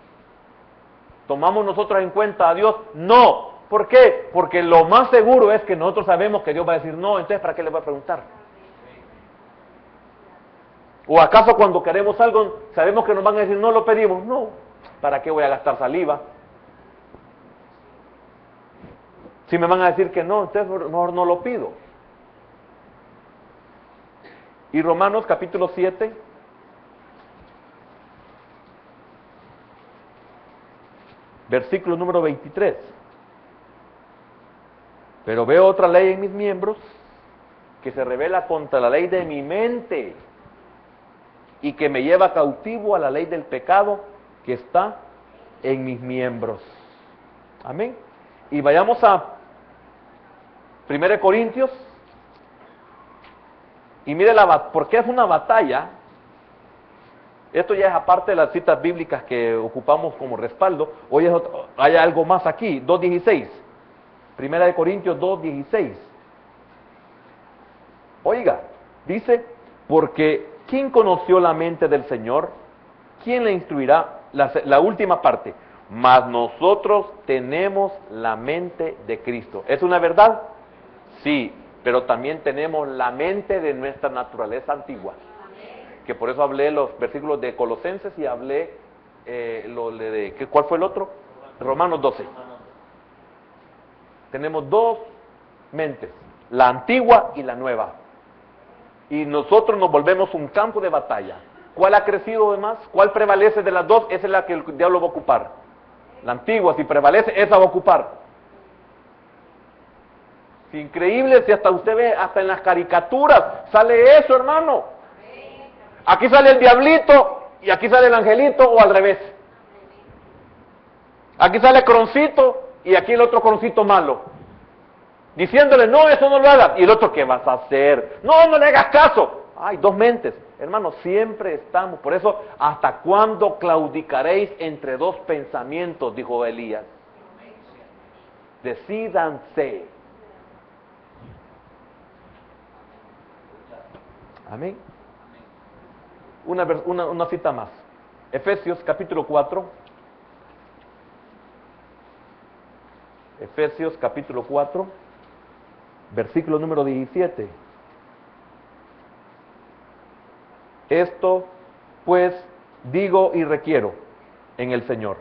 ¿Tomamos nosotros en cuenta a Dios? No. ¿Por qué? Porque lo más seguro es que nosotros sabemos que Dios va a decir no, entonces ¿para qué le voy a preguntar? ¿O acaso cuando queremos algo sabemos que nos van a decir no lo pedimos? No. ¿Para qué voy a gastar saliva? Si me van a decir que no, entonces mejor no lo pido. Y Romanos capítulo 7, versículo número 23. Pero veo otra ley en mis miembros que se revela contra la ley de mi mente y que me lleva cautivo a la ley del pecado que está en mis miembros. Amén. Y vayamos a 1 Corintios. Y mire ¿por qué es una batalla? Esto ya es aparte de las citas bíblicas que ocupamos como respaldo. Hoy hay algo más aquí, 2:16. 1 Corintios 2:16. Oiga, dice, porque ¿quién conoció la mente del Señor? ¿Quién le instruirá? La última parte. Mas nosotros tenemos la mente de Cristo. ¿Es una verdad? Sí, pero también tenemos la mente de nuestra naturaleza antigua. Que por eso hablé los versículos de Colosenses y hablé ¿cuál fue el otro? Romanos 12. Tenemos dos mentes, la antigua y la nueva. Y nosotros nos volvemos un campo de batalla. ¿Cuál ha crecido de más? ¿Cuál prevalece de las dos? Esa es la que el diablo va a ocupar. La antigua, si prevalece, esa va a ocupar. Es increíble si hasta usted ve, hasta en las caricaturas sale eso, hermano. Aquí sale el diablito y aquí sale el angelito, o al revés. Aquí sale Croncito y aquí el otro Croncito malo. Diciéndole, no, eso no lo hagas. Y el otro, ¿qué vas a hacer? No le hagas caso. Hay dos mentes. Hermano, siempre estamos. Por eso, ¿hasta cuándo claudicaréis entre dos pensamientos? Dijo Elías. Decídanse. Amén. Una cita más. Efesios capítulo 4. Efesios capítulo 4, versículo número 17. Esto pues digo y requiero en el Señor,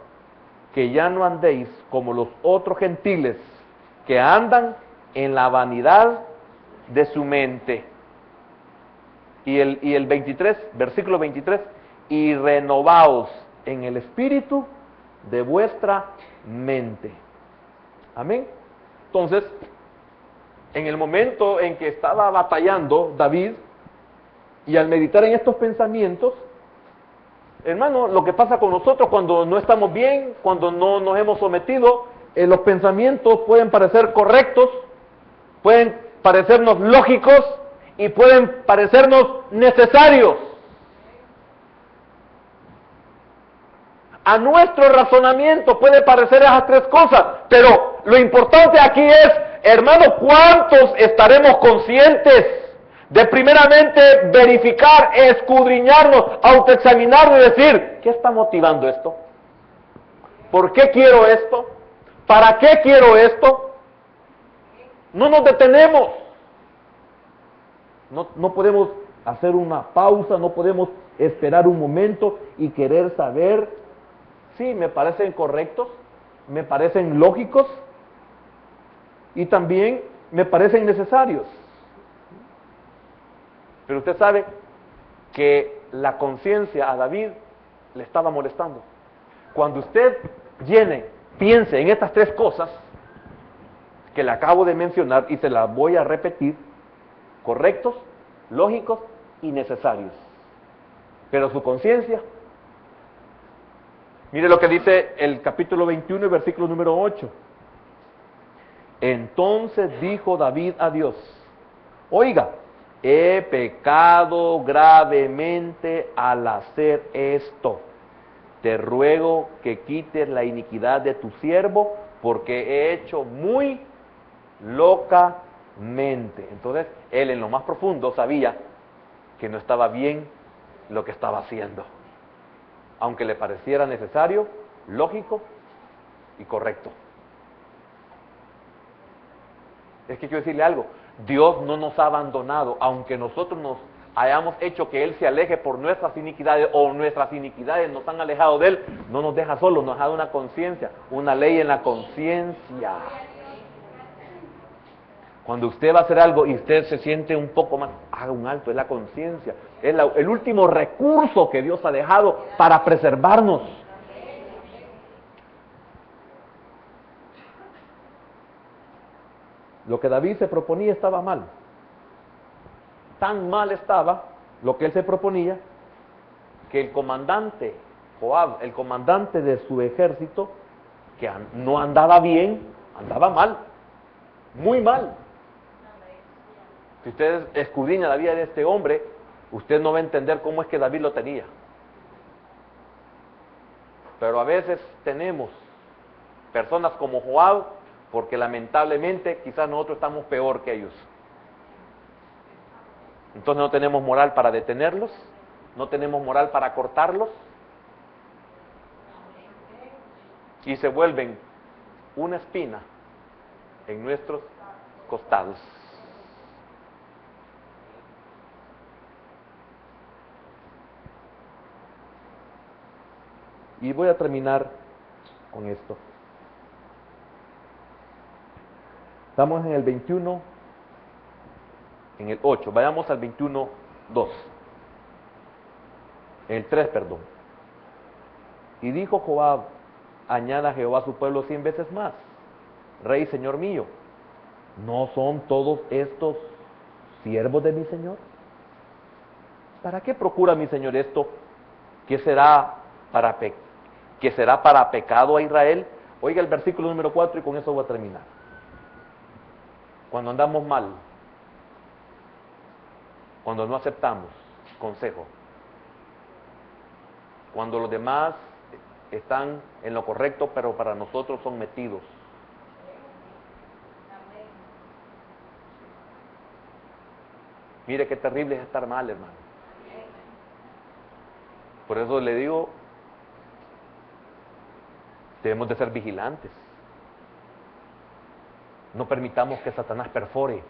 que ya no andéis como los otros gentiles que andan en la vanidad de su mente. Y el 23, versículo 23, y renovaos en el espíritu de vuestra mente. Amén. Entonces, en el momento en que estaba batallando David, y al meditar en estos pensamientos, hermano, lo que pasa con nosotros cuando no estamos bien, cuando no nos hemos sometido, los pensamientos pueden parecer correctos, pueden parecernos lógicos, y pueden parecernos necesarios. A nuestro razonamiento puede parecer esas tres cosas, pero lo importante aquí es, hermano, ¿cuántos estaremos conscientes de primeramente verificar, escudriñarnos, autoexaminarnos y decir, ¿qué está motivando esto? ¿Por qué quiero esto? ¿Para qué quiero esto? No nos detenemos. No podemos hacer una pausa, no podemos esperar un momento y querer saber, sí, me parecen correctos, me parecen lógicos y también me parecen necesarios. Pero usted sabe que la conciencia a David le estaba molestando. Cuando usted piense en estas tres cosas que le acabo de mencionar y se las voy a repetir, correctos, lógicos y necesarios. Pero su conciencia, mire lo que dice el capítulo 21 y versículo número 8. Entonces dijo David a Dios, oiga, he pecado gravemente al hacer esto. Te ruego que quites la iniquidad de tu siervo, porque he hecho muy locamente. Entonces, él en lo más profundo sabía que no estaba bien lo que estaba haciendo, aunque le pareciera necesario, lógico y correcto. Es que quiero decirle algo, Dios no nos ha abandonado, aunque nosotros nos hayamos hecho que Él se aleje por nuestras iniquidades o nuestras iniquidades nos han alejado de Él, no nos deja solos, nos ha dado una conciencia, una ley en la conciencia. Cuando usted va a hacer algo y usted se siente un poco más, haga un alto, es la conciencia, es el último recurso que Dios ha dejado para preservarnos. Lo que David se proponía estaba mal. Tan mal estaba lo que él se proponía, que el comandante Joab, el comandante de su ejército, que no andaba bien, andaba mal, muy mal. Si usted escudriña la vida de este hombre, usted no va a entender cómo es que David lo tenía. Pero a veces tenemos personas como Joab, porque lamentablemente quizás nosotros estamos peor que ellos. Entonces no tenemos moral para detenerlos, no tenemos moral para cortarlos, y se vuelven una espina en nuestros costados. Y voy a terminar con esto. Estamos en el 21, en el 8, vayamos al 21, 2. En el 3, perdón. Y dijo Joab, añada Jehová a su pueblo 100 veces más. Rey, señor mío, ¿no son todos estos siervos de mi señor? ¿Para qué procura mi señor esto? ¿Qué será para pecado a Israel? Oiga el versículo número 4 y con eso voy a terminar. Cuando andamos mal, cuando no aceptamos consejo, cuando los demás están en lo correcto, pero para nosotros son metidos. Mire qué terrible es estar mal, hermano. Por eso le digo, debemos de ser vigilantes. No permitamos que Satanás perfore.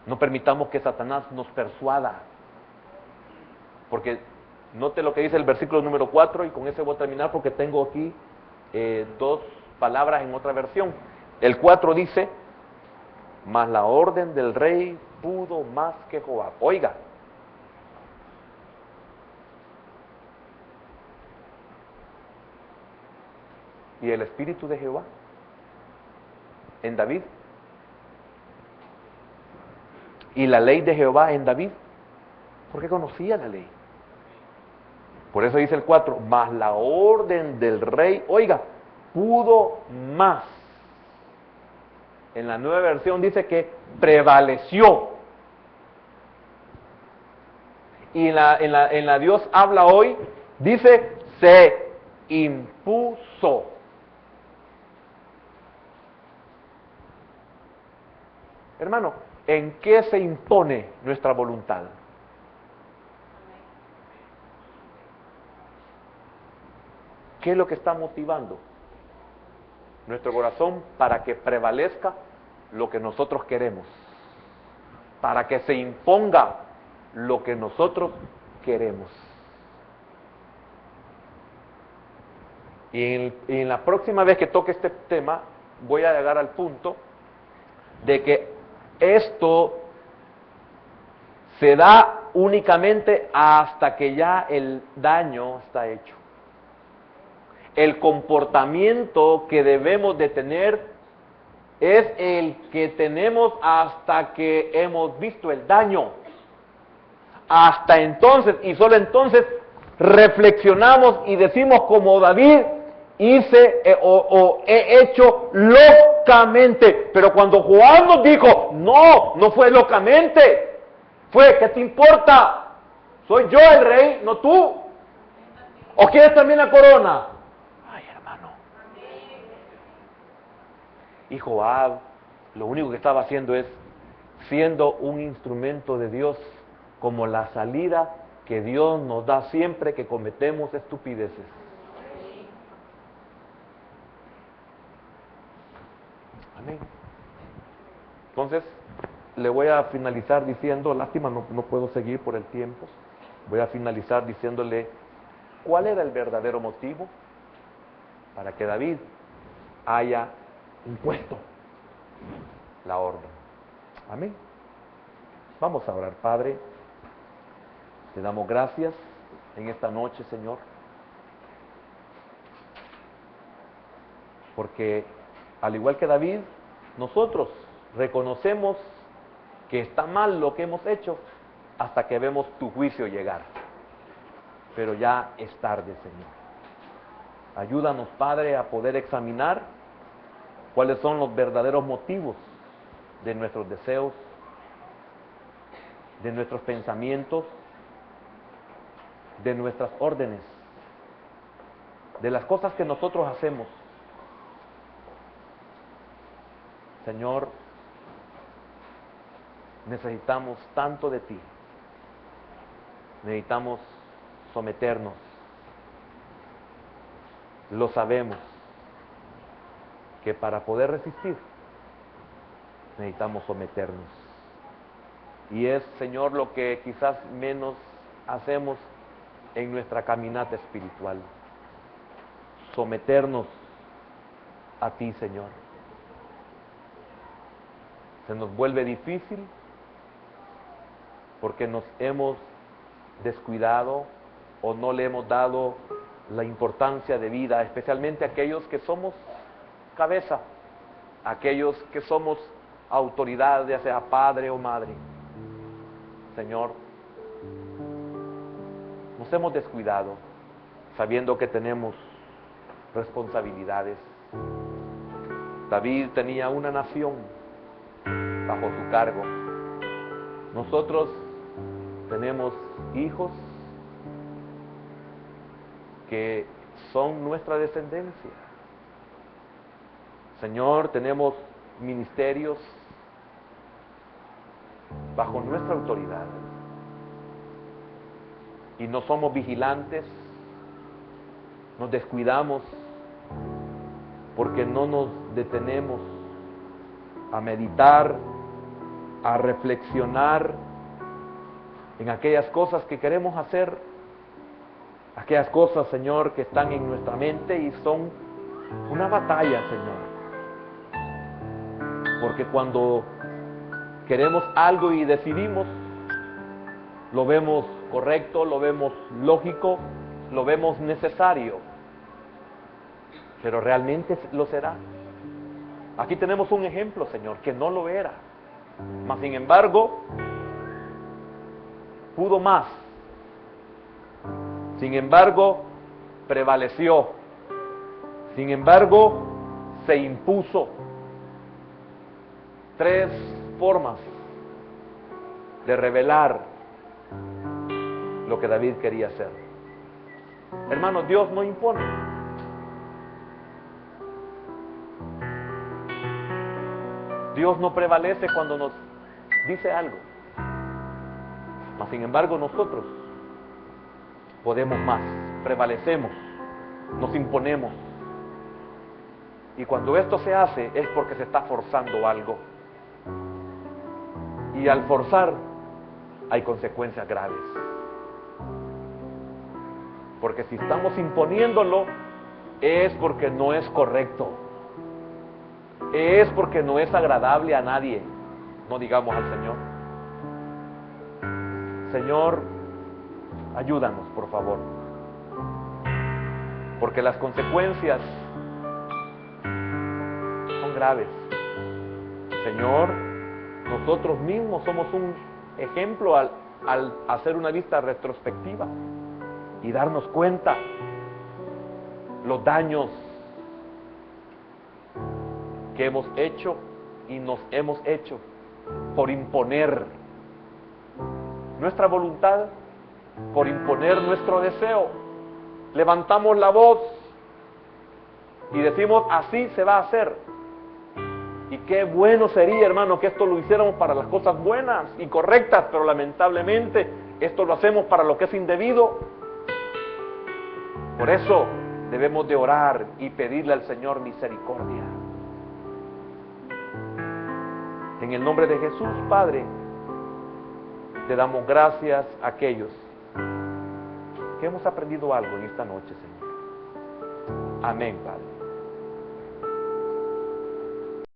No permitamos que Satanás nos persuada. Porque note lo que dice el versículo número 4, y con ese voy a terminar porque tengo aquí dos palabras en otra versión. El 4 dice, mas la orden del rey pudo más que Joab. Oiga, y el espíritu de Jehová en David, y la ley de Jehová en David, porque conocía la ley. Por eso dice el 4, mas la orden del rey, oiga, pudo más En la nueva versión dice que prevaleció. Y en la Dios habla hoy, dice se impuso. Hermano, ¿en qué se impone nuestra voluntad? ¿Qué es lo que está motivando nuestro corazón para que prevalezca lo que nosotros queremos? Para que se imponga lo que nosotros queremos. Y en la próxima vez que toque este tema, voy a llegar al punto de que esto se da únicamente hasta que ya el daño está hecho. El comportamiento que debemos de tener es el que tenemos hasta que hemos visto el daño. Hasta entonces, y solo entonces, reflexionamos y decimos como David, hice o he hecho locamente. Pero cuando Joab nos dijo, no fue locamente, fue, ¿qué te importa? Soy yo el rey, no tú. ¿O quieres también la corona? Ay, hermano. Y Joab, lo único que estaba haciendo es siendo un instrumento de Dios, como la salida que Dios nos da siempre que cometemos estupideces. Amén. Entonces, le voy a finalizar diciendo, lástima, no puedo seguir por el tiempo. Voy a finalizar diciéndole cuál era el verdadero motivo para que David haya impuesto la orden. Amén. Vamos a orar. Padre, te damos gracias en esta noche, Señor, porque al igual que David, nosotros reconocemos que está mal lo que hemos hecho hasta que vemos tu juicio llegar. Pero ya es tarde, Señor. Ayúdanos, Padre, a poder examinar cuáles son los verdaderos motivos de nuestros deseos, de nuestros pensamientos, de nuestras órdenes, de las cosas que nosotros hacemos. Señor, necesitamos tanto de ti. Necesitamos someternos. Lo sabemos, que para poder resistir necesitamos someternos. Y es, Señor, lo que quizás menos hacemos en nuestra caminata espiritual. Someternos a ti, Señor. Se nos vuelve difícil porque nos hemos descuidado o no le hemos dado la importancia de vida, especialmente aquellos que somos cabeza, aquellos que somos autoridad, ya sea padre o madre. Señor, nos hemos descuidado, sabiendo que tenemos responsabilidades. David tenía una nación bajo su cargo. Nosotros tenemos hijos que son nuestra descendencia. Señor, tenemos ministerios bajo nuestra autoridad y no somos vigilantes, nos descuidamos porque no nos detenemos a meditar, a reflexionar en aquellas cosas que queremos hacer, aquellas cosas, Señor, que están en nuestra mente y son una batalla, Señor. Porque cuando queremos algo y decidimos, lo vemos correcto, lo vemos lógico, lo vemos necesario, pero realmente lo será. Aquí tenemos un ejemplo, Señor, que no lo era, mas sin embargo pudo más. Sin embargo, prevaleció. Sin embargo, se impuso. 3 formas de revelar lo que David quería hacer. Hermanos, Dios no impone. Dios no prevalece cuando nos dice algo. Mas sin embargo nosotros podemos más, prevalecemos, nos imponemos. Y cuando esto se hace es porque se está forzando algo. Y al forzar hay consecuencias graves. Porque si estamos imponiéndolo es porque no es correcto. Es porque no es agradable a nadie. No digamos al Señor. Señor, ayúdanos, por favor. Porque las consecuencias son graves. Señor, nosotros mismos somos un ejemplo al hacer una vista retrospectiva y darnos cuenta los daños que hemos hecho y nos hemos hecho por imponer nuestra voluntad, por imponer nuestro deseo. Levantamos la voz y decimos, así se va a hacer. Y qué bueno sería, hermano, que esto lo hiciéramos para las cosas buenas y correctas, pero lamentablemente esto lo hacemos para lo que es indebido. Por eso debemos de orar y pedirle al Señor misericordia. En el nombre de Jesús, Padre, te damos gracias a aquellos que hemos aprendido algo en esta noche, Señor. Amén, Padre.